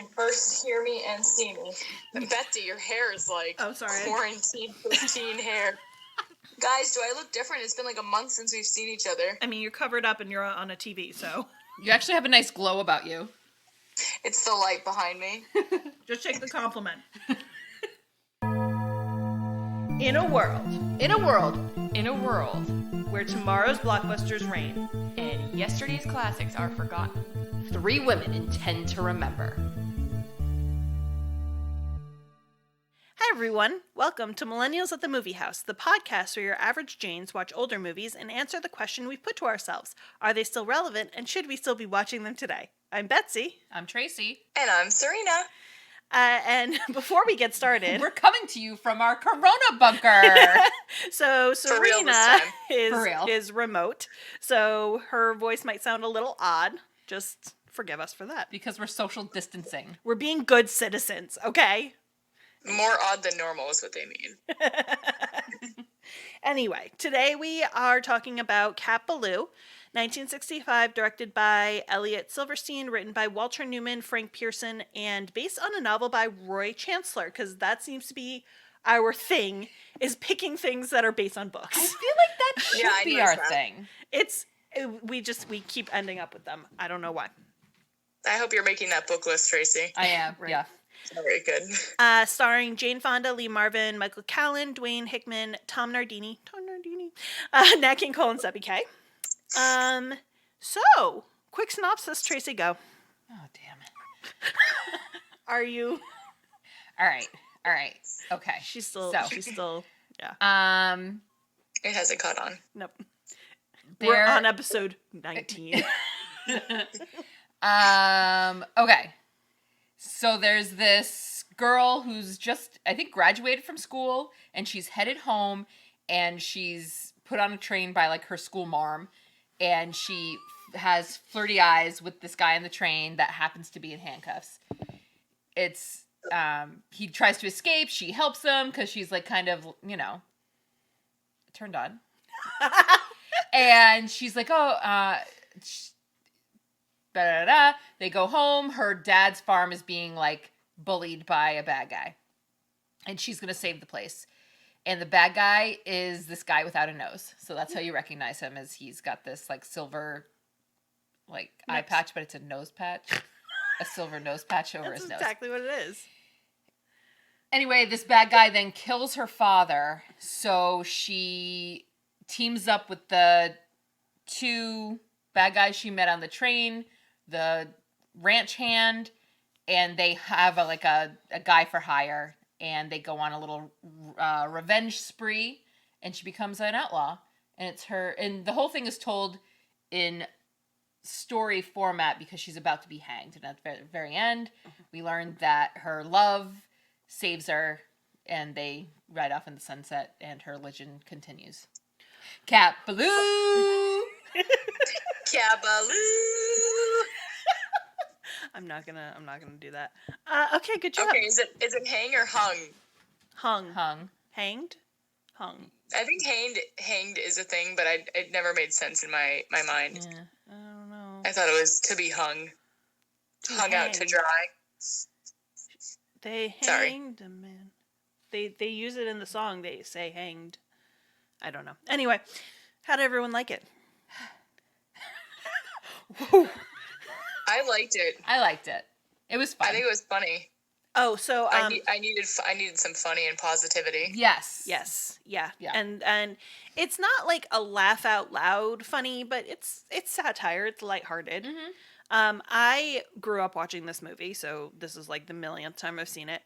can first hear me and see me. Betsy, your hair is like quarantine 15 hair. Guys, do I look different? It's been like a month since we've seen each other. I mean, you're covered up and you're on a TV, so. You actually have a nice glow about you. It's the light behind me. Just take the compliment. In a world where tomorrow's blockbusters reign and yesterday's classics are forgotten, 3 women intend to remember. Hi everyone, welcome to Millennials at the Movie House, the podcast where your average Janes watch older movies and answer the question we've put to ourselves. Are they still relevant, and should we still be watching them today? I'm Betsy. I'm Tracy. And I'm Serena. And before we get started... We're coming to you from our Corona bunker. So Serena is remote, so her voice might sound a little odd. Just forgive us for that. Because we're social distancing. We're being good citizens, okay? More odd than normal is what they mean. Anyway, today we are talking about Ballou, 1965, directed by Elliot Silverstein, written by Walter Newman, Frank Pearson, and based on a novel by Roy Chancellor, because that seems to be our thing, is picking things that are based on books. I feel like that should be our thing. We keep ending up with them. I don't know why. I hope you're making that book list, Tracy. I am, right. Yeah. Very good. Starring Jane Fonda, Lee Marvin, Michael Callan, Dwayne Hickman, Tom Nardini, Nat King Cole, and Sebby Kay. So, quick synopsis, Tracy, go. Oh, damn it. Are you? All right. Okay. She's still, yeah. It hasn't caught on. Nope. We're on episode 19. Okay. So there's this girl who's just, I think, graduated from school, and she's headed home, and she's put on a train by, like, her school marm, and she has flirty eyes with this guy on the train that happens to be in handcuffs. It's, he tries to escape, she helps him, because she's, like, kind of, turned on. And she's like, They go home. Her dad's farm is being, like, bullied by a bad guy. And she's going to save the place. And the bad guy is this guy without a nose. So that's how you recognize him, as he's got this, like, silver, like, eye patch, but it's a nose patch. A silver nose patch over his nose. That's exactly what it is. Anyway, this bad guy then kills her father. So she teams up with the 2 bad guys she met on the train, the ranch hand, and they have a guy for hire, and they go on a little revenge spree, and she becomes an outlaw. And it's her, and the whole thing is told in story format because she's about to be hanged. And at the very end, we learn that her love saves her, and they ride off in the sunset, and her legend continues. Ballou! Ballou! I'm not gonna do that. Okay, good job. Okay, is it hang or hung? Hung. Hanged? Hung. I think hanged is a thing, but it never made sense in my mind. Yeah, I don't know. I thought it was to be hung. Hung out to dry. They hanged a man. They use it in the song. They say hanged. I don't know. Anyway, how did everyone like it? I liked it. It was fun. I think it was funny. Oh, so I needed some funny and positivity. Yes. Yeah. And it's not like a laugh out loud funny, but it's satire. It's lighthearted. Mm-hmm. I grew up watching this movie, so this is like the millionth time I've seen it.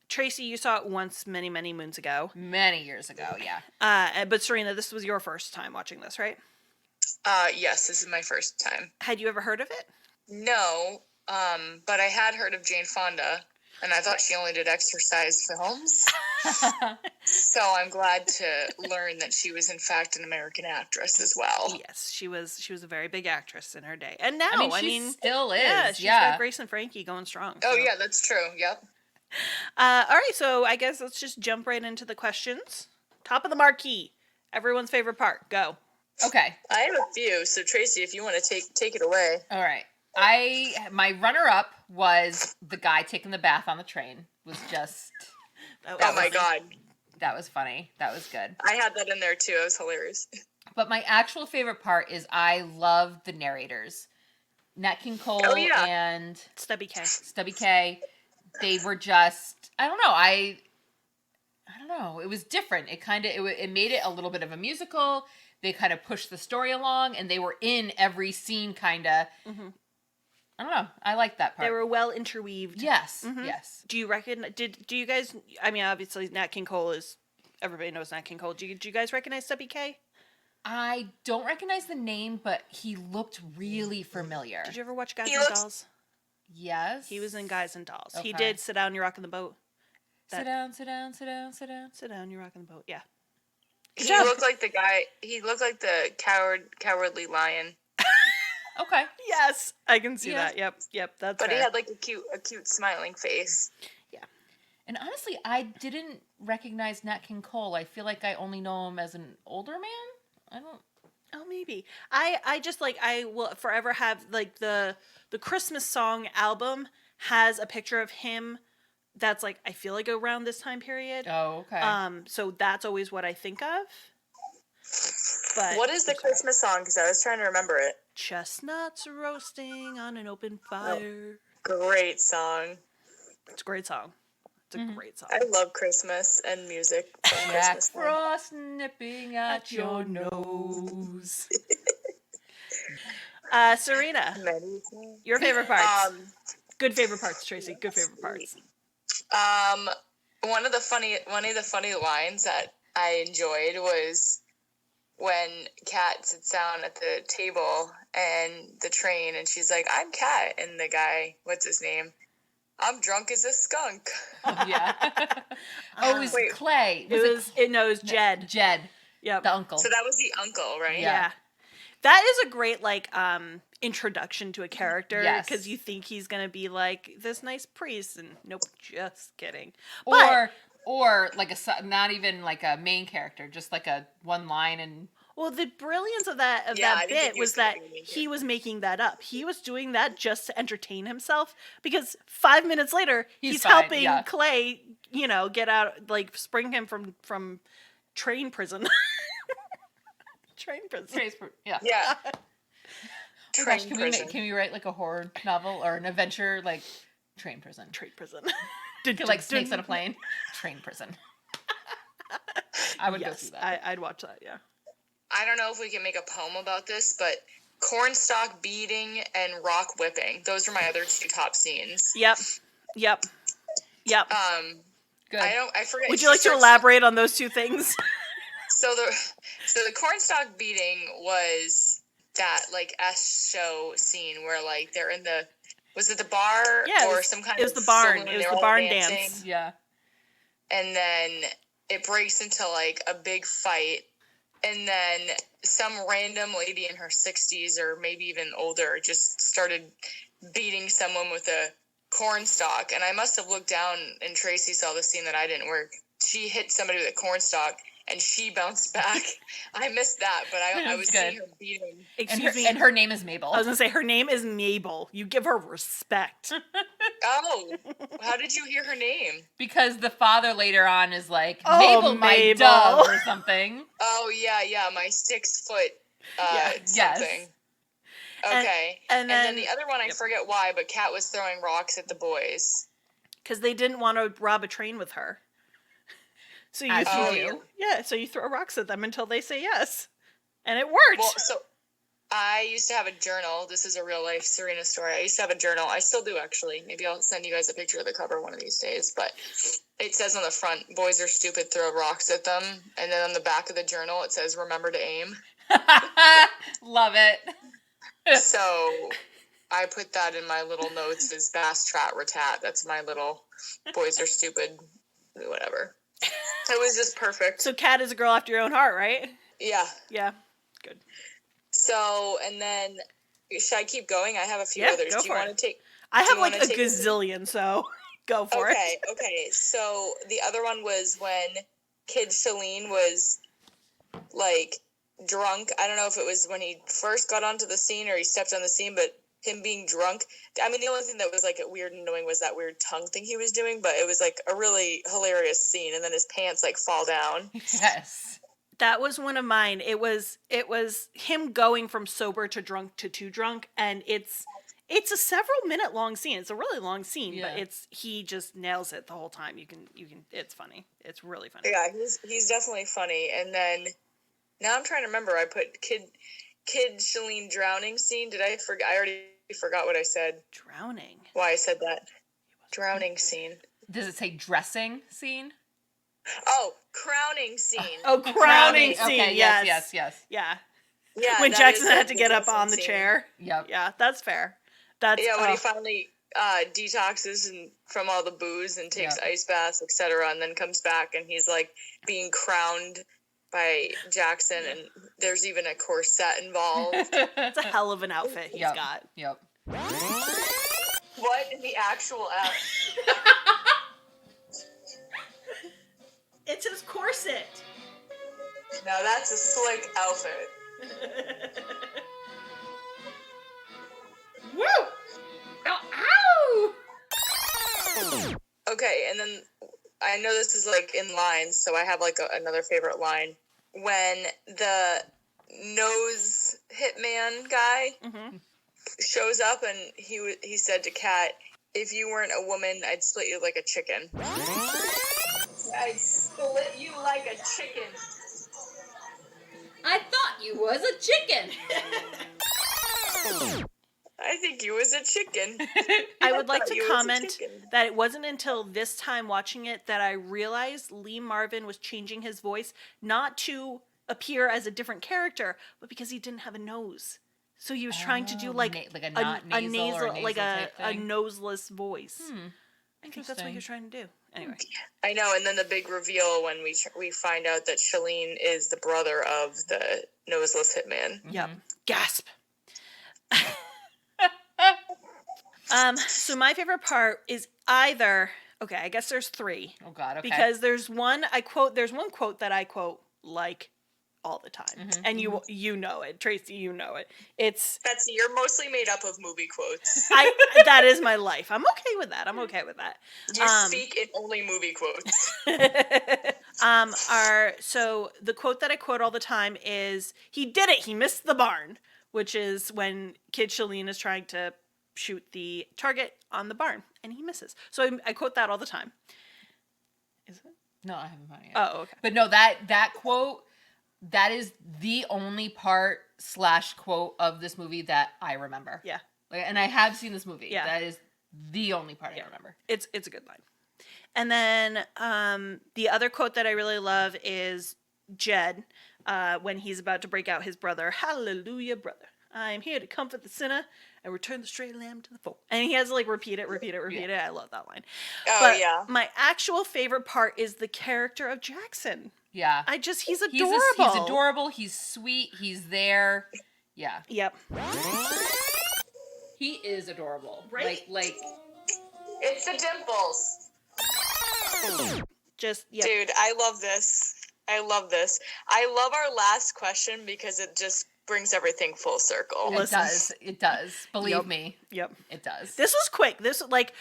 Tracy, you saw it once many, many moons ago. Many years ago, yeah. But Serena, this was your first time watching this, right? Yes, this is my first time. Had you ever heard of it? No, but I had heard of Jane Fonda, and I thought she only did exercise films. So I'm glad to learn that she was in fact an American actress as well. Yes, she was a very big actress in her day, and now I mean, still is. Yeah, she's got Grace and Frankie going strong. So. Oh yeah, that's true. Yep. All right, so I guess let's just jump right into the questions. Top of the marquee, everyone's favorite part. Go. Okay. I have a few, so Tracy, if you want to take it away. All right. My runner-up was the guy taking the bath on the train. Was just Oh my god. that was funny. That was good. I had that in there too. It was hilarious. But my actual favorite part is I love the narrators. Nat King Cole and Stubby K. They were just, I don't know. I don't know. It was different. It made it a little bit of a musical. They kind of pushed the story along, and they were in every scene, kind of. Mm-hmm. I don't know. I like that part. They were well interweaved. Yes. Mm-hmm. Yes. Do you reckon? Do you guys? I mean, obviously, Nat King Cole is. Everybody knows Nat King Cole. Do you guys recognize Stubby K? I don't recognize the name, but he looked really familiar. Did you ever watch Guys and Dolls? Yes. He was in Guys and Dolls. Okay. He did Sit Down, You're Rocking the Boat. Sit down, sit down, sit down, sit down. Sit Down, You're Rocking the Boat. Yeah. He looked like the guy. He looked like the cowardly lion. Okay. Yes, I can see that. Yep. That's. But fair. he had like a cute smiling face. Yeah. And honestly, I didn't recognize Nat King Cole. I feel like I only know him as an older man. I don't. Oh, maybe. I just like, I will forever have like the Christmas song album has a picture of him that's like, I feel like around this time period. Oh, okay. So that's always what I think of. But what is the Christmas song? Because I was trying to remember it. Chestnuts roasting on an open fire. Great song. It's a great song. It's a great song. I love Christmas and music. Jack Frost nipping at your nose. Serena, your favorite parts. Good favorite parts, Tracy. Good favorite parts. One of the funny lines that I enjoyed was when Kat sits down at the table and the train, and she's like, "I'm Kat," and the guy, what's his name? "I'm drunk as a skunk." Oh, yeah. It was Clay. It was Jed. Jed. Yep. The uncle. So that was the uncle, right? Yeah. That is a great introduction to a character, Yes. because you think he's gonna be like this nice priest, and nope, just kidding. Or like not even like a main character, just like a one line and. Well, the brilliance of that bit was that he was making that up. He was doing that just to entertain himself, because 5 minutes later he's fine, helping Clay, get out, like spring him from train prison. Train prison. Yeah. Yeah. Oh gosh, can we write like a horror novel or an adventure like train prison? Train prison. Like snakes on a plane. Train prison. I would go see that. I'd watch that. Yeah. I don't know if we can make a poem about this, but cornstalk beading and rock whipping. Those are my other two top scenes. Yep. Good. I forget. Would you like to elaborate on those two things? So the cornstalk beating was that like S show scene where like they're in was it the bar or some kind of. It was the barn. Saloon, it was the barn dance. Yeah. And then it breaks into like a big fight, and then some random lady in her 60s or maybe even older just started beating someone with a cornstalk, and I must have looked down and Tracy saw the scene that I didn't work. She hit somebody with a cornstalk and she bounced back. I missed that, but I was seeing her beating. And her name is Mabel. I was gonna say her name is Mabel. You give her respect. Oh, how did you hear her name? Because the father later on is like, Mabel, my dove, or something. Oh, yeah, my 6 foot something. Yes. Okay. And then the other one, I forget why, but Kat was throwing rocks at the boys. Because they didn't want to rob a train with her. So you throw rocks at them until they say yes. And it worked. Well, so I used to have a journal. This is a real life Serena story. I used to have a journal. I still do, actually. Maybe I'll send you guys a picture of the cover one of these days. But it says on the front, "Boys are stupid, throw rocks at them." And then on the back of the journal, it says, "Remember to aim." Love it. So I put that in my little notes as bass trap ratat. That's my little boys are stupid, whatever. It was just perfect. So Kat is a girl after your own heart, right? Yeah. Yeah. Good. So, and then, should I keep going? I have a few others. Do you want to take? I have like a gazillion, so go for it. Okay. So the other one was when Kid Shalene was like drunk. I don't know if it was when he first got onto the scene or he stepped on the scene, but him being drunk. I mean, the only thing that was like weird and annoying was that weird tongue thing he was doing, but it was like a really hilarious scene. And then his pants like fall down. Yes. That was one of mine. It was him going from sober to drunk to too drunk, and it's a several minute long scene. It's a really long scene, but he just nails it the whole time. You can it's funny. It's really funny. Yeah, he's definitely funny. And then now I'm trying to remember. I put kid Shalene drowning scene. Did I forget? I already forgot what I said. Drowning. Why I said that. Drowning scene. Does it say dressing scene? Oh, crowning scene. Oh, crowning scene. Okay, yes. yes. Yeah. When that Jackson is had to get up dressing on the scene. chair. Yep. Yeah, that's fair. That's when he finally detoxes and from all the booze and takes ice baths, etc., and then comes back and he's like being crowned by Jackson, and there's even a corset involved. it's a hell of an outfit he's got. Yep. What in the actual F? It's his corset. Now that's a slick outfit. Woo! Ow! Okay, and then I know this is like in lines, so I have like another favorite line. When the nose hitman guy shows up and he said to Kat, "If you weren't a woman, I'd split you like a chicken." I'd split you like a chicken. I thought you was a chicken. I think you was a chicken. I would like thought to you was a comment chicken. that it wasn't until this time watching it that I realized Lee Marvin was changing his voice not to appear as a different character, but because he didn't have a nose. So he was trying to do like a not nasal or like type a thing? noseless voice. I think that's what he was trying to do. Anyway. I know, and then the big reveal when we find out that Shalene is the brother of the noseless hitman. Yep. Gasp. So my favorite part is either, okay, I guess there's three. Oh God, okay. Because there's one quote that I quote like all the time. And you know it. Tracy, you know it. It's Betsy, you're mostly made up of movie quotes. that is my life. I'm okay with that. You speak in only movie quotes. So the quote that I quote all the time is, "He did it. He missed the barn," which is when Kid Shalene is trying to shoot the target on the barn and he misses. So I quote that all the time. Is it? No, I haven't found it yet. Oh, okay. But no, that quote, that is the only part / quote of this movie that I remember. Yeah. And I have seen this movie. Yeah. That is the only part I remember. It's a good line. And then the other quote that I really love is Jed when he's about to break out his brother. "Hallelujah, brother. I am here to comfort the sinner and return the stray lamb to the fold." And he has to like repeat it. I love that line. Oh, but yeah. my actual favorite part is the character of Jackson. Yeah. He's adorable. He's adorable. He's sweet. He's there. Yeah. Yep. He is adorable. Right? Like. It's the dimples. Just, yep. Dude, I love this. I love our last question because it just brings everything full circle. It does. Believe me. Yep. It does. This was quick. This like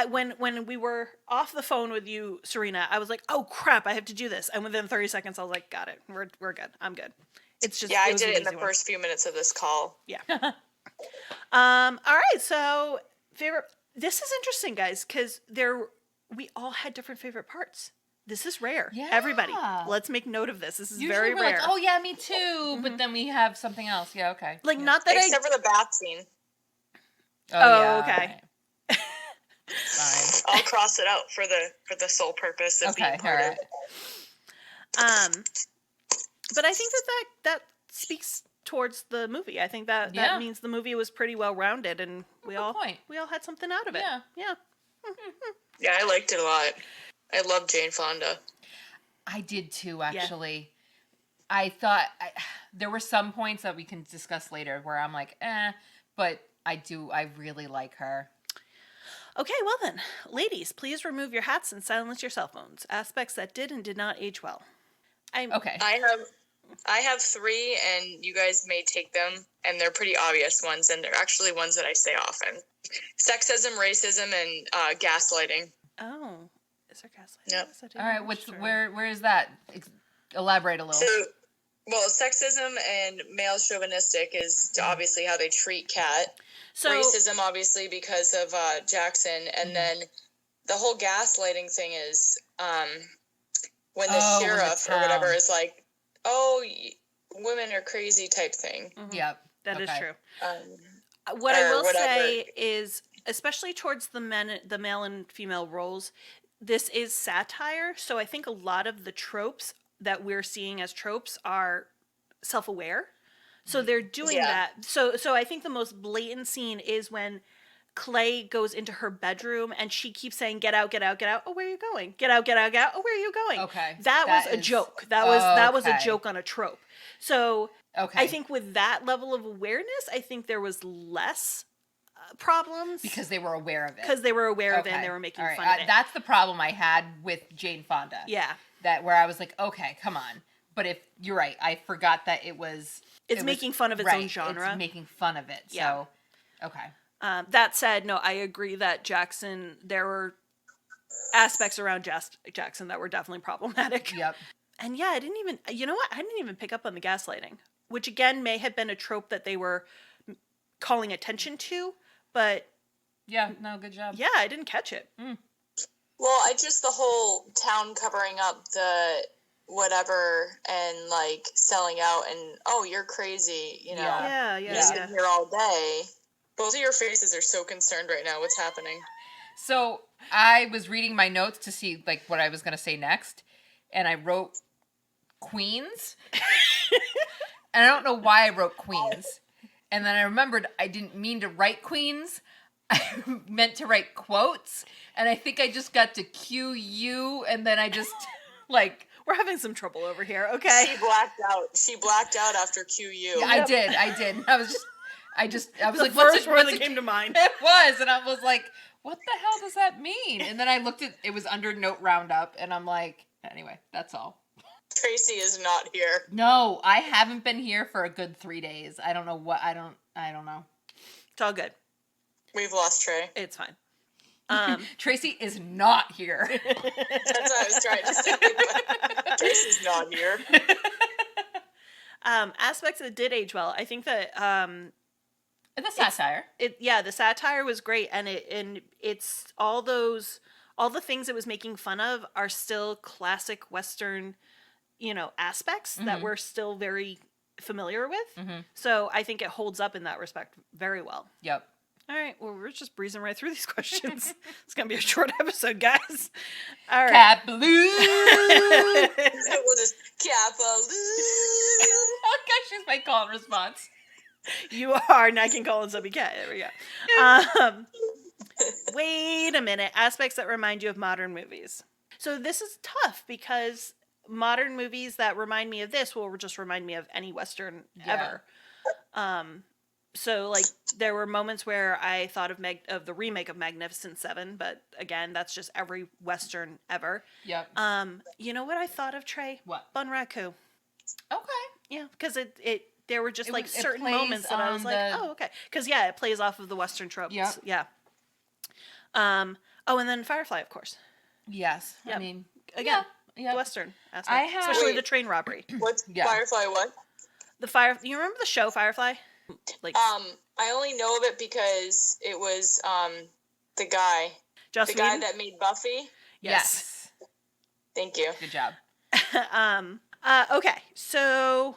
when we were off the phone with you, Serena, I was like, "Oh crap, I have to do this." And within 30 seconds I was like, "Got it. We're good. I'm good." It's just I did it in the first few minutes of this call. Yeah. All right. So this is interesting, guys, cuz we all had different favorite parts. This is rare. Yeah. Everybody, let's make note of this. This is Usually very we're rare. like, "Oh yeah, me too," but then we have something else. Yeah, okay. Like yeah. not that Except for the bath scene. Oh, okay. Fine. I'll cross it out for the sole purpose of being part of it. But I think that speaks towards the movie. I think that means the movie was pretty well rounded, and we all had something out of it. Yeah. Yeah, I liked it a lot. I love Jane Fonda. I did too, actually. Yeah. I thought there were some points that we can discuss later where I'm like, but I really like her. Okay, well then, ladies, please remove your hats and silence your cell phones. Aspects that did and did not age well. Okay. I have I have 3, and you guys may take them, and they're pretty obvious ones, and they're actually ones that I say often. Sexism, racism, and gaslighting. Oh, is there gaslighting? Yep. All right, where is that? Elaborate a little. So, well, sexism and male chauvinistic is obviously how they treat Kat. So, racism, obviously, because of Jackson, and then the whole gaslighting thing is when the sheriff or whatever is like, "Oh, women are crazy" type thing. Yep, that is true. What I will say is, especially towards the male and female roles, this is satire. So I think a lot of the tropes that we're seeing as tropes are self-aware. So they're doing that. So I think the most blatant scene is when Clay goes into her bedroom and she keeps saying, "Get out, get out, get out." "Oh, where are you going?" "Get out, get out, get out." "Oh, where are you going?" Okay. That was a joke. That was a joke on a trope. So I think with that level of awareness, I think there was less problems. Because they were aware of it. Because they were aware of it and they were making fun of it. That's the problem I had with Jane Fonda. Yeah. That where I was like, okay, come on. But if you're right, I forgot that it was... It's making fun of its own genre. It's making fun of it. So, okay. That said, no, I agree that Jackson, there were aspects around Jackson that were definitely problematic. Yep. And yeah, I didn't even pick up on the gaslighting, which again may have been a trope that they were calling attention to, but... Yeah, no, good job. Yeah, I didn't catch it. Well, the whole town covering up the whatever and like selling out and, "Oh, you're crazy," you know. Yeah. Just been here all day. Both of your faces are so concerned right now. What's happening? So I was reading my notes to see like what I was going to say next, and I wrote Queens. And I don't know why I wrote Queens. And then I remembered I didn't mean to write Queens. I meant to write quotes. And I think I just got to QU, and then I just like... We're having some trouble over here, okay? She blacked out after QU. Yeah, I did. I was like, first word that came to mind. It was, and I was like, what the hell does that mean? And then I looked at, it was under note roundup, and I'm like, anyway, that's all. Tracy is not here. No, I haven't been here for a good 3 days. I don't know what, I don't know. It's all good. We've lost Trey. It's fine. Tracy is not here. That's what I was trying to say. Tracy's not here. Aspects that did age well. I think that The satire. The satire was great, and it's all the things it was making fun of are still classic Western, aspects that we're still very familiar with. Mm-hmm. So I think it holds up in that respect very well. Yep. All right, well, we're just breezing right through these questions. It's going to be a short episode, guys. All right. Cat Blue! We'll just, Cat Blue! Oh, gosh, she's my call and response. You are, and I can call and subby cat. There we go. Wait a minute. Aspects that remind you of modern movies. So this is tough, because modern movies that remind me of this will just remind me of any Western ever. So, like, there were moments where I thought of the remake of Magnificent Seven, but again, that's just every Western ever. Yep. You know what I thought of, Trey? What? Bun Raku. Okay. Yeah, because there were just certain moments that I was like, oh, okay. Because it plays off of the Western tropes. Yep. Yeah. And then Firefly, of course. Yes. Yep. I mean, again, yeah. the Western aspect, especially the train robbery. What's Firefly? What? You remember the show Firefly? I only know of it because it was the guy, guy that made Buffy. Yes. Thank you. Good job. Okay, so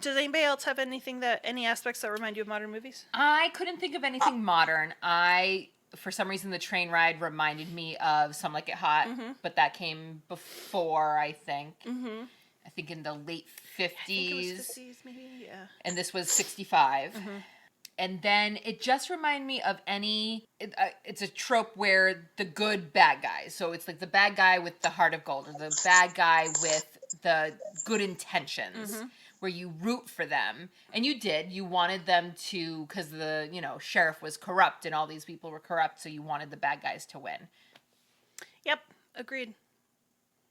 does anybody else have any aspects that remind you of modern movies? I couldn't think of anything modern. For some reason, the train ride reminded me of Some Like It Hot, but that came before, I think. Mm-hmm. I think in the late 50s. I think it was 50s, maybe, yeah. And this was 65. Mm-hmm. And then it just reminded me of it's a trope where the good bad guys. So it's like the bad guy with the heart of gold, or the bad guy with the good intentions, where you root for them. And you did. You wanted them to, because the, sheriff was corrupt and all these people were corrupt, so you wanted the bad guys to win. Yep, agreed.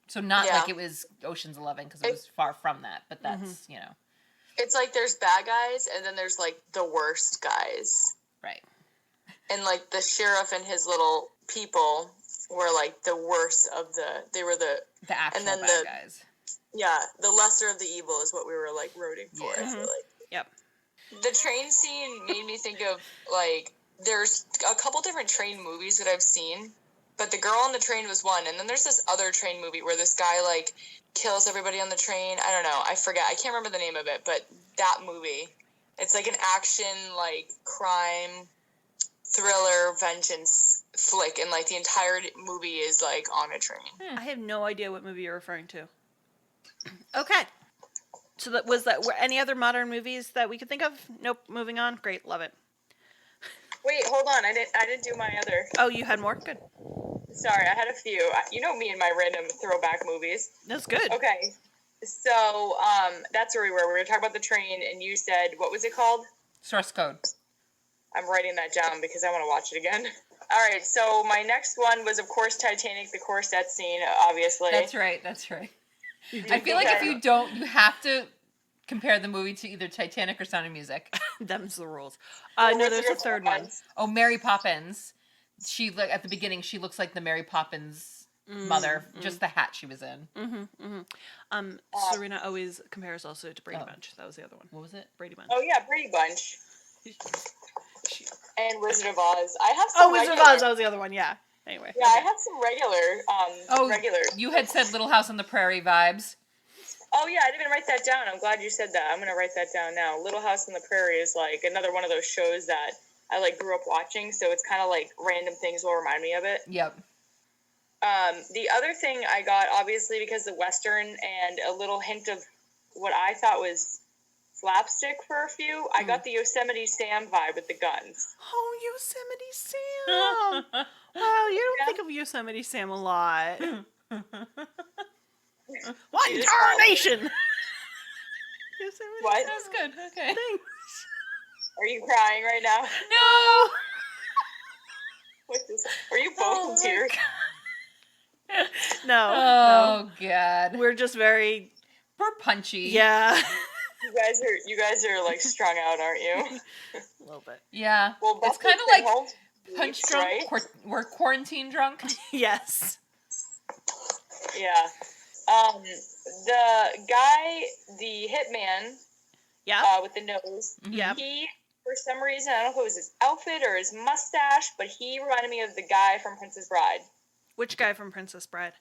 So not Yeah. like it was Ocean's 11 because it was far from that, but that's, you know. It's like there's bad guys and then there's like the worst guys. Right. And like the sheriff and his little people were like the worst of they were the actual and then bad guys. Yeah, the lesser of the evil is what we were like rooting for, I feel like. Yep. The train scene made me think of like there's a couple different train movies that I've seen, but The Girl on the Train was one, and then there's this other train movie where this guy like kills everybody on the train. I don't know, I forget, I can't remember the name of it, but that movie, it's like an action like crime thriller vengeance flick, and like the entire movie is like on a train. I have no idea what movie you're referring to. Okay. So were any other modern movies that we could think of? Nope. Moving on. Great. Love it. Wait, hold on. I didn't do my other. Oh, you had more? Good. Sorry, I had a few. You know me and my random throwback movies. That's good. Okay. So, that's where we were. We were talking about the train, and you said, what was it called? Source code. I'm writing that down because I want to watch it again. All right, so my next one was, of course, Titanic, the corset scene, obviously. That's right. I feel like if you don't, you have to compare the movie to either Titanic or Sound of Music. Them's the rules. Well, No, there's a third one. Oh, Mary Poppins. She at the beginning, she looks like the Mary Poppins mother, just the hat she was in. Serena always compares also to Brady Bunch. That was the other one. What was it? Brady Bunch. Oh, yeah, Brady Bunch. And Wizard of Oz. I have some Wizard of Oz. That was the other one. Yeah. Anyway. Yeah, I have some regular. You had said Little House on the Prairie vibes. Oh, yeah, I didn't even write that down. I'm glad you said that. I'm going to write that down now. Little House on the Prairie is like another one of those shows that I like grew up watching, so it's kind of like random things will remind me of it. Yep. The other thing I got, obviously, because the Western and a little hint of what I thought was slapstick for a few, I got the Yosemite Sam vibe with the guns. Oh, Yosemite Sam. Wow, you don't think of Yosemite Sam a lot. What in tarnation? Yosemite What? Sam. That's good. Okay. Thanks. Are you crying right now? No. Are you both in tears? No. Oh God. We're just very. We're punchy. Yeah. You guys are like strung out, aren't you? A little bit. Yeah. Well, it's kind of like punch drunk. Right? We're quarantine drunk. Yes. Yeah. The guy, the hitman, Yeah. with the nose. Yeah. He, for some reason, I don't know if it was his outfit or his mustache, but he reminded me of the guy from Princess Bride. Which guy from Princess Bride?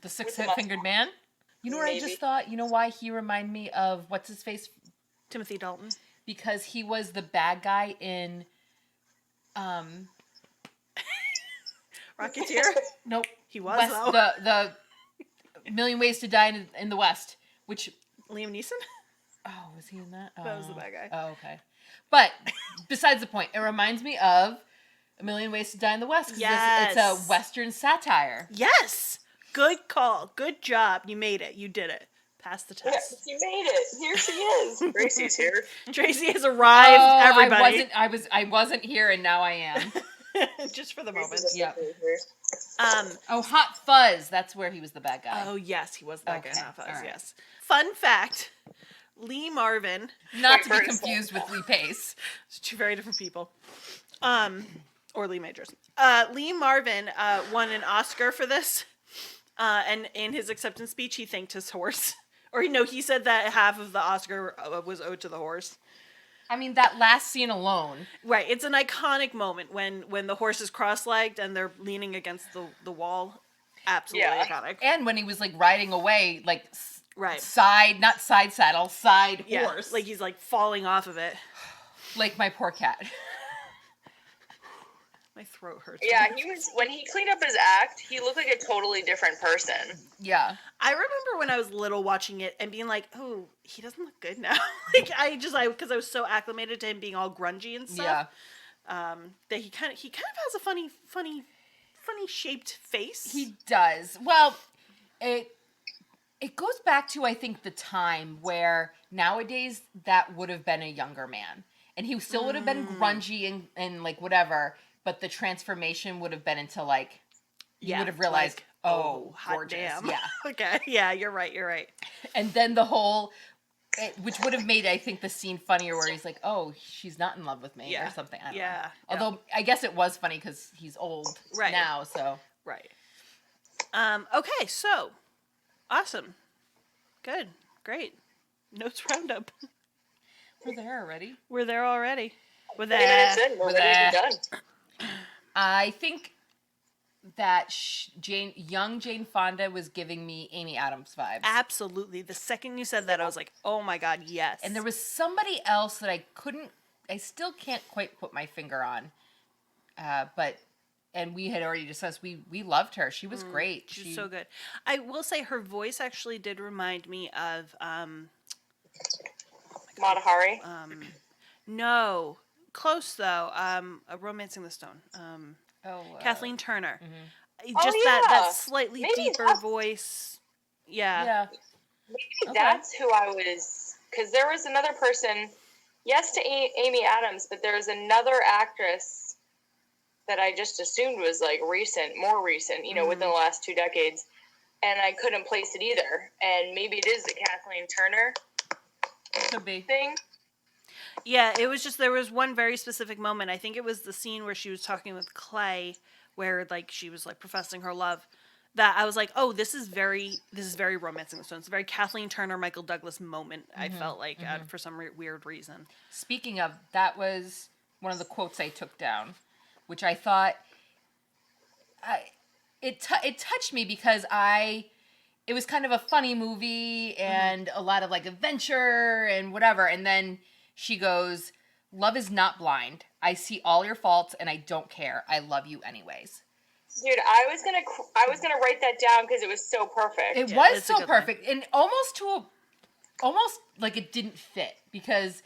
The six-fingered man? You know what I just thought? You know why he reminded me of, what's his face? Timothy Dalton. Because he was the bad guy in, Rocketeer? Nope. He was, though. The Million Ways to Die in the West, which... Liam Neeson? Oh, was he in that? That was the bad guy. Oh, okay. But, besides the point, it reminds me of A Million Ways to Die in the West. Yes. It's a Western satire. Yes! Good call. Good job. You made it. You did it. Pass the test. Yes, you made it. Here she is. Gracie's here. Tracy has arrived, everybody. I wasn't here and now I am. Just for the moment. Yeah. Um, Hot Fuzz. That's where he was the bad guy. Oh, yes, he was the bad guy in Hot Fuzz, right. yes. Fun fact, Lee Marvin. Not to be confused with Lee Pace. It's two very different people. Or Lee Majors. Lee Marvin won an Oscar for this. And in his acceptance speech, he thanked his horse. Or, he said that half of the Oscar was owed to the horse. I mean, that last scene alone. Right. It's an iconic moment when the horse is cross-legged and they're leaning against the wall. Absolutely iconic. And when he was, riding away, right. not side saddle, side horse. Like he's, falling off of it. Like my poor cat. My throat hurts. Yeah, when he cleaned up his act, he looked like a totally different person. Yeah. I remember when I was little watching it and being like, oh, he doesn't look good now. Because I was so acclimated to him being all grungy and stuff. Yeah. That he kind of has a funny shaped face. He does. Well, it goes back to, I think, the time where nowadays that would have been a younger man. And he still would have been grungy and whatever. But the transformation would have been into you would have realized, Oh, hot gorgeous. damn. Yeah. Okay. Yeah, you're right. And then the whole, which would have made, I think, the scene funnier where he's like, oh, she's not in love with me or something. I don't know. Although I guess it was funny because he's old now, so. Right. Okay, so awesome. Good. Great. Notes roundup. We're there already. We're there already. With 20 minutes in, we're ready to be done. I think that young Jane Fonda was giving me Amy Adams vibes. Absolutely. The second you said that, I was like, oh my God, yes. And there was somebody else that I still can't quite put my finger on. And we had already discussed, we loved her. She was great. She's so good. I will say her voice actually did remind me of, Mata Hari. No. Close though. Romancing the Stone. Kathleen Turner. Just that slightly deeper voice. Yeah. Maybe that's who I was, because there was another person, yes to Amy Adams, but there was another actress that I just assumed was like more recent, within the last 2 decades, and I couldn't place it either. And maybe it is the Kathleen Turner Could be. thing. Yeah, it was just, there was one very specific moment. I think it was the scene where she was talking with Clay, where like she was like professing her love, that I was like, oh, this is very Romancing the Stone. It's a very Kathleen Turner, Michael Douglas moment. I felt like for some weird reason. Speaking of, that was one of the quotes I took down, which I thought it touched me because it was kind of a funny movie and a lot of like adventure and whatever, and then she goes, "Love is not blind. I see all your faults and I don't care. I love you anyways." Dude, I was gonna write that down because it was so perfect. It was so perfect, and almost like it didn't fit, because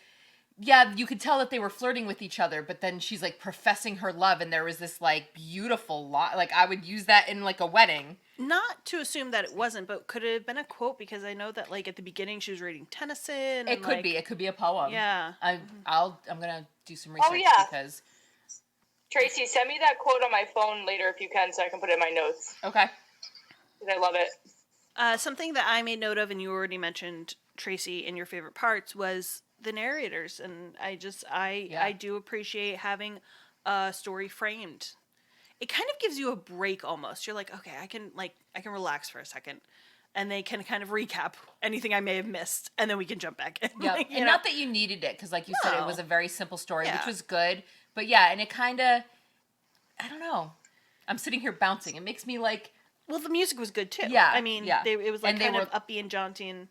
you could tell that they were flirting with each other, but then she's like professing her love, and there was this like beautiful like I would use that in like a wedding. Not to assume that it wasn't, but could it have been a quote? Because I know that like at the beginning she was reading Tennyson. It could be. It could be a poem. Yeah. I'm gonna do some research because. Tracy, send me that quote on my phone later if you can, so I can put it in my notes. Okay. Because I love it. Something that I made note of, and you already mentioned, Tracy, in your favorite parts, was the narrators, and I do appreciate having a story framed. It kind of gives you a break almost. You're like, okay, I can relax for a second, and they can kind of recap anything I may have missed, and then we can jump back in. Yeah, Like, and not that you needed it, because like you said, it was a very simple story, which was good. But yeah, and it kind of, I don't know. I'm sitting here bouncing. It makes me like. Well, the music was good too. Yeah, I mean, it was like kind of uppy and jaunty and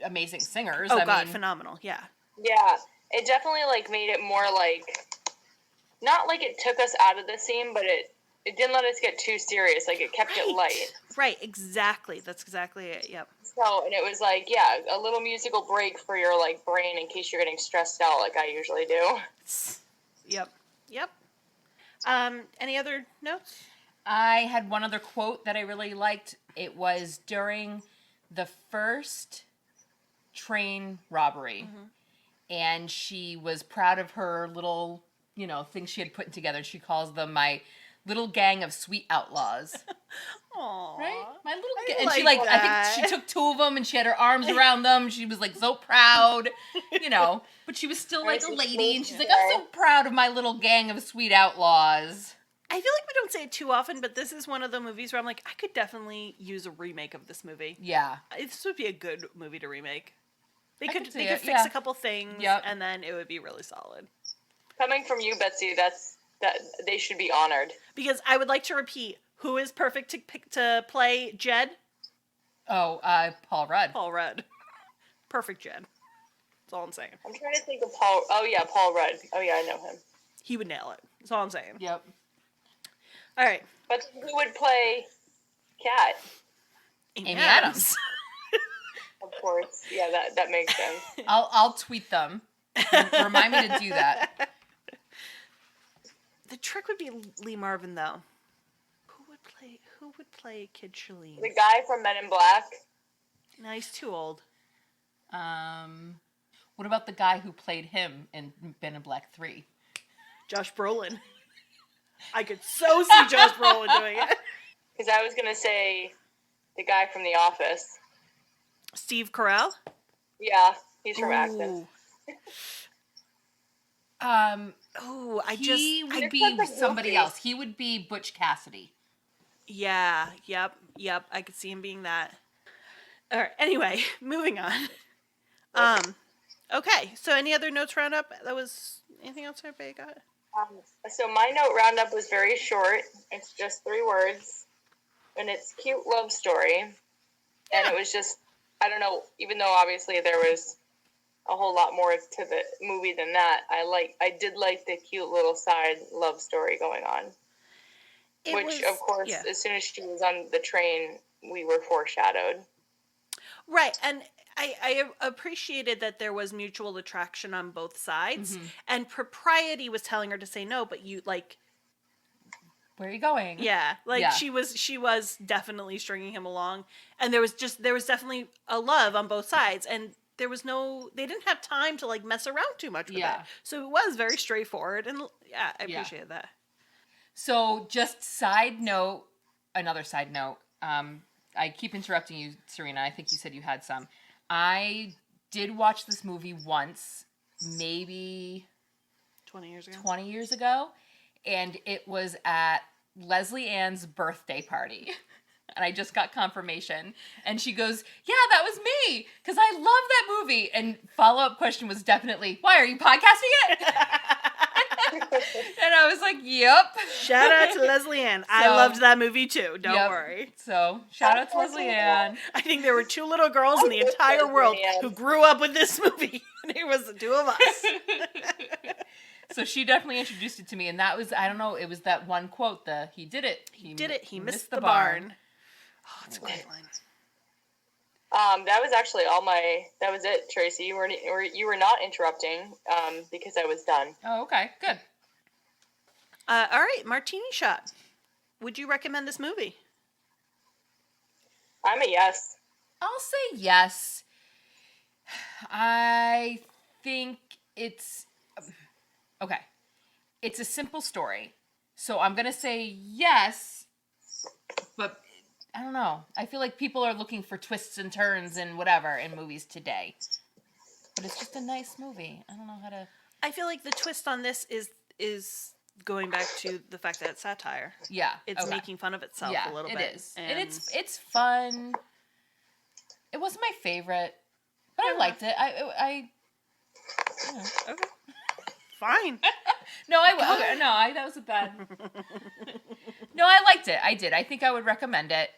amazing singers. Oh God, phenomenal! Yeah. Yeah, it definitely like made it more like, not like it took us out of the scene, but it didn't let us get too serious. Like it kept it light. Right. Exactly. That's exactly it. Yep. So, and it was like, a little musical break for your like brain in case you're getting stressed out, like I usually do. Yep. Any other notes? I had one other quote that I really liked. It was during the first train robbery, and she was proud of her little, things she had put together. She calls them my little gang of sweet outlaws. Aww. Right? My little gang. And I think she took 2 of them and she had her arms around them. She was like so proud, but she was still like a lady, and she's like, I'm so proud of my little gang of sweet outlaws. I feel like we don't say it too often, but this is one of the movies where I'm like, I could definitely use a remake of this movie. Yeah. This would be a good movie to remake. They could fix a couple things, and then it would be really solid. Coming from you, Betsy, that they should be honored. Because I would like to repeat, who is perfect to play Jed? Oh, Paul Rudd. Paul Rudd. Perfect Jed. That's all I'm saying. I'm trying to think of Paul. Oh yeah, Paul Rudd. Oh yeah, I know him. He would nail it. That's all I'm saying. Yep. All right. But who would play Kat? Amy Adams. Of course. Yeah, that makes sense. I'll tweet them. Remind me to do that. The trick would be Lee Marvin, though. Who would play Kid Shalene? The guy from Men in Black. No, he's too old. What about the guy who played him in Men in Black 3? Josh Brolin. I could so see Josh Brolin doing it. Because I was going to say the guy from The Office. Steve Carell? Yeah, he's from Atkins. He would be somebody else. He would be Butch Cassidy. Yeah, yep. I could see him being that. All right, anyway, moving on. Okay, so any other notes roundup? Anything else everybody got? So my note roundup was very short. It's just 3 words. And it's cute love story. Yeah. And it was just, I don't know, even though obviously there was a whole lot more to the movie than that, I did like the cute little side love story going on. Of course, yeah. As soon as she was on the train, we were foreshadowed. Right, and I appreciated that there was mutual attraction on both sides, and Propriety was telling her to say no, but you, like... Where are you going? Yeah, she was definitely stringing him along, and there was definitely a love on both sides, and they didn't have time to, like, mess around too much with it. So it was very straightforward, and yeah, I appreciated that. So just another side note, I keep interrupting you, Serena. I think you said you had some. I did watch this movie once, maybe 20 years ago, and it was at Leslie Ann's birthday party. And I just got confirmation. And she goes, yeah, that was me, because I love that movie. And follow-up question was definitely, why, are you podcasting it? And I was like, yep. Shout out to Leslie Ann. I loved that movie too. Don't worry. So, shout out to Leslie Ann. I think there were 2 little girls in the entire world who grew up with this movie. And it was the 2 of us. So she definitely introduced it to me. And that was, I don't know, it was that one quote, he did it. He missed the barn. Oh, it's a great line. That was actually that was it, Tracy. You were not interrupting, because I was done. Oh, okay. Good. All right, Martini Shot. Would you recommend this movie? I'm a yes. I'll say yes. I think it's... Okay. It's a simple story. So I'm going to say yes, but... I don't know. I feel like people are looking for twists and turns and whatever in movies today. But it's just a nice movie. I don't know how to... I feel like the twist on this is going back to the fact that it's satire. Yeah. It's making fun of itself a little bit. It is. And it's fun. It wasn't my favorite, but I liked it. I okay. Fine. That was a bad... No, I liked it. I did. I think I would recommend it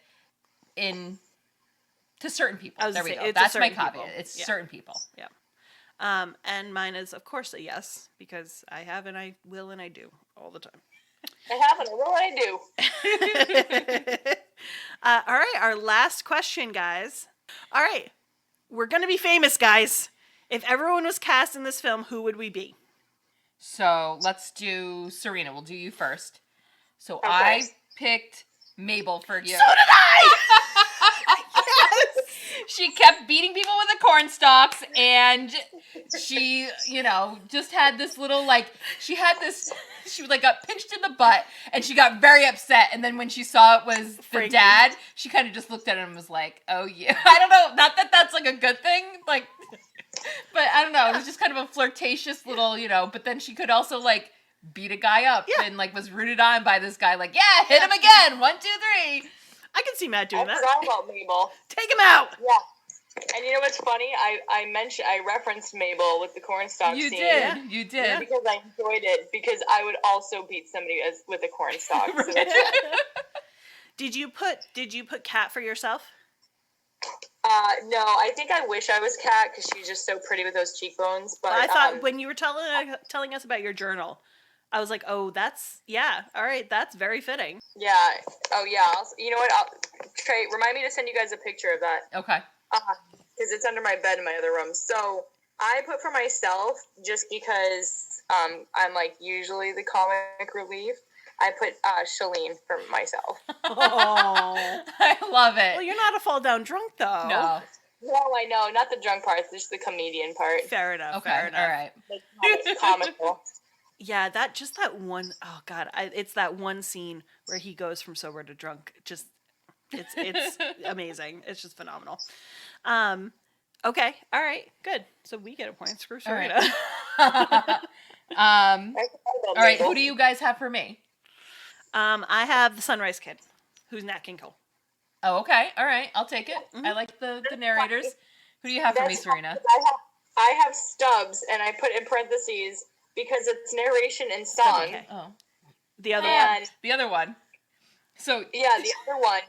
to certain people. There we go. That's my caveat. It's certain people. Yeah. And mine is, of course, a yes, because I have and I will and I do all the time. I have and I will and I do. All right, our last question, guys. All right, we're going to be famous, guys. If everyone was cast in this film, who would we be? So let's do Serena. We'll do you first. So okay. I picked Mabel for you. So did I! Yes! She kept beating people with the corn stalks, and she, just had this little, she got pinched in the butt, and she got very upset, and then when she saw it was the dad, she kind of just looked at him and was like, oh yeah. I don't know, not that that's, a good thing, but I don't know, it was just kind of a flirtatious little, but then she could also, beat a guy up and was rooted on by this guy, hit him again, 1, 2, 3. I can see Matt doing that. I forgot about Mabel. Take him out. Yeah. And you know what's funny? I referenced Mabel with the cornstalk scene. You did. Because I enjoyed it, because I would also beat somebody with a cornstalk. Right. So that's it. Did you put Kat for yourself? No, I think I wish I was Kat, because she's just so pretty with those cheekbones. But I thought when you were telling us about your journal, I was like, oh, all right, that's very fitting. Yeah. Oh, yeah. You know what? Trey, remind me to send you guys a picture of that. Okay. Because it's under my bed in my other room. So I put for myself, just because I'm usually the comic relief, I put Shalene for myself. Oh, I love it. Well, you're not a fall down drunk, though. No, I know. Not the drunk part. Just the comedian part. Fair enough. Okay. Fair enough. All right. Comical. Yeah, that one, oh God, it's that one scene where he goes from sober to drunk. Just, it's amazing. It's just phenomenal. Okay, all right, good. So we get a point. Screw All right. Serena. All right, who do you guys have for me? I have the Sunrise Kid, who's Nat King Cole. Oh, okay. All right, I'll take it. I like the narrators. Who do you have for me, Serena? I have Stubbs, and I put in parentheses because it's narration and song. Okay. Oh, The other And one. the other one. So yeah, the other one.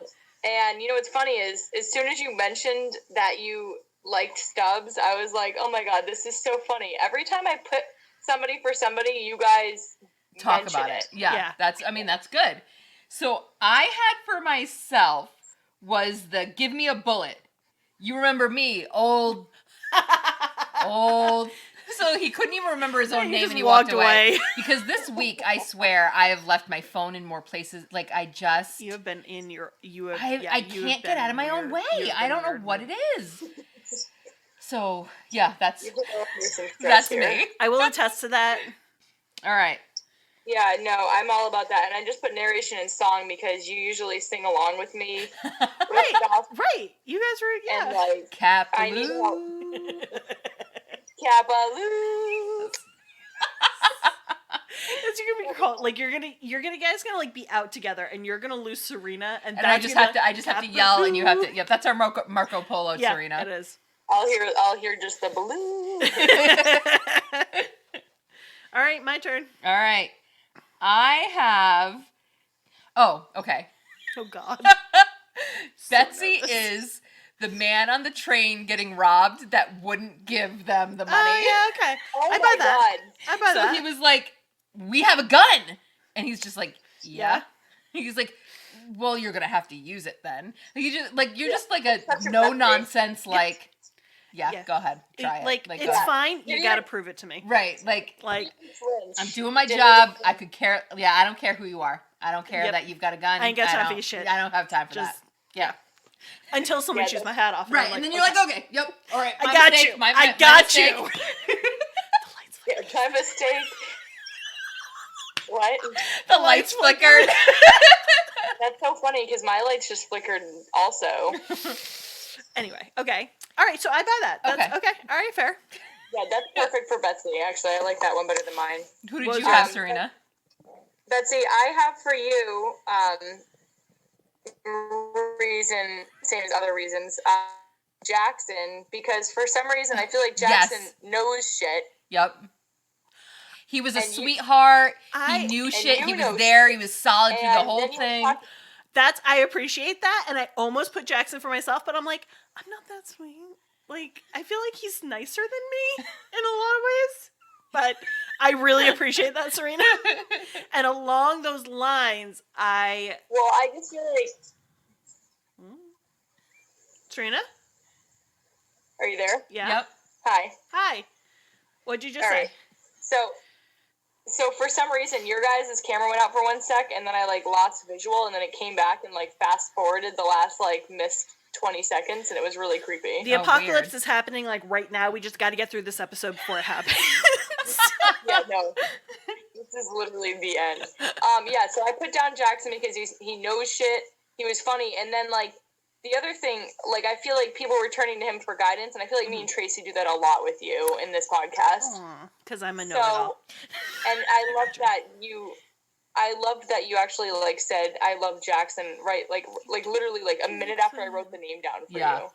And you know what's funny is, as soon as you mentioned that you liked Stubbs, I was like, oh my God, this is so funny. Every time I put somebody for somebody, you guys talk mention about it. Yeah, Yeah. that's good. So I had for myself was the give me a bullet. You remember me, old. So he couldn't even remember his own He name just and he walked walked away. away. Because this week, I swear, I have left my phone in more places. Like, I just... You have been in your... You have. I can't get out of my own way. I don't know what it is. So, yeah, that's me. I will attest to that. All right. Yeah, no, I'm all about that. And I just put narration and song because you usually sing along with me. Right, right. You guys were... Yeah. And like, Cap I need help. Ballou. Cabaloo. It's gonna be called like you're gonna guys gonna like be out together and you're gonna lose Serena and I just have to yell and you have to. Yep, that's our Marco Polo, yeah, Serena. It is. I'll hear just the balloon. All right, my turn. All right. I have. Oh, okay. Oh God. Betsy is the man on the train getting robbed that wouldn't give them the money. Oh yeah, okay. Oh I my buy that. God. I buy that. So he was like, "We have a gun," and he's just like, "Yeah." He's like, "Well, you're gonna have to use it then." You're just like a no nonsense like. Yeah, go ahead, try it. Like go it's ahead. fine. You gotta prove it to me. Right, like I'm doing my Did job. it- I could care. Yeah, I don't care who you are. I don't care Yep. that you've got a gun. I ain't got time for your shit. I don't have time for Just- that. Yeah. Until someone Yeah, shoots my hat off. And Right, I'm and then like, you're like, okay, yep, all right, I my got mistake, you. my I got mistake. you. My mistake. What? The lights flickered. That's so funny because my lights just flickered also. Anyway, okay. All right, so I buy that. That's okay. All right, fair. Yeah, that's perfect for Betsy, actually. I like that one better than mine. Who did What you was have, yours? Serena? Betsy, I have for you, same as other reasons, Jackson, because for some reason I feel like Jackson knows shit. Yep. He was a And you- sweetheart. He I- knew and shit. you He know was there. shit. He was solid through the And whole then you thing. talk- I appreciate that, and I almost put Jackson for myself, but I'm like, I'm not that sweet. Like, I feel like he's nicer than me in a lot of ways. But I really appreciate that, Serena. And along those lines, Well, I just feel like... Serena? Are you there? Yeah. Yep. Hi. Hi. What'd you just All say? right. So for some reason, your guys' camera went out for 1 sec, and then I, like, lost visual, and then it came back and, like, fast-forwarded the last, like, missed 20 seconds, and it was really creepy. The Oh, apocalypse weird. is happening, like, right now. We just got to get through this episode before it happens. Yeah, no. This is literally the end. Yeah, so I put down Jackson because he knows shit. He was funny, and then, like, the other thing, like, I feel like people were turning to him for guidance, and I feel like me and Tracy do that a lot with you in this podcast. Because I'm a know-it-all. And I loved that you actually, like, said, I love Jackson, right? Like literally, like, a minute after I wrote the name down for you. I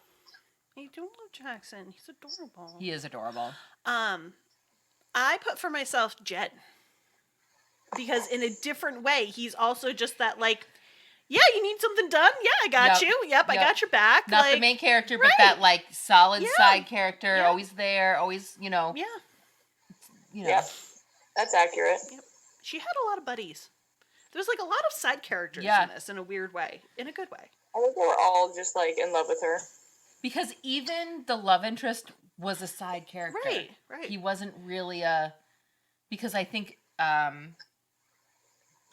don't love Jackson. He's adorable. He is adorable. I put for myself Jet. Because in a different way, he's also just that, like, yeah, you need something done? Yeah, I got you. Yep, I got your back. Not like, the main character, but that, like, solid side character. Yeah. Always there. Always, you know. Yeah. Yep. That's accurate. Yep. She had a lot of buddies. There's, like, a lot of side characters in this in a weird way. In a good way. I think they were all just, like, in love with her. Because even the love interest was a side character. Right. He wasn't really because I think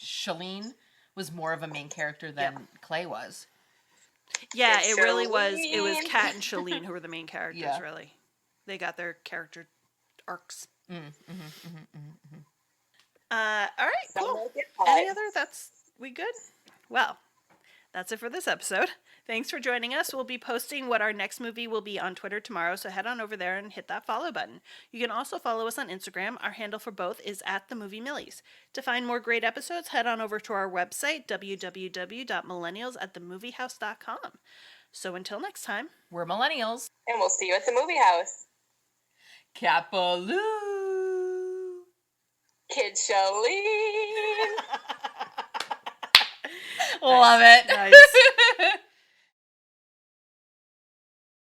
Shalene was more of a main character than Clay was. Yeah, It's it really was. Shalene. It was Kat and Shalene who were the main characters, really. They got their character arcs. All right, Don't cool. make it hot. Any other? We good? Well, that's it for this episode. Thanks for joining us. We'll be posting what our next movie will be on Twitter tomorrow, so head on over there and hit that follow button. You can also follow us on Instagram. Our handle for both is @themoviemillies. To find more great episodes, head on over to our website, www.millennials@themoviehouse.com. So until next time, We're millennials. And we'll see you at the movie house. Capaloo. Kid Charlene. Love it. Nice.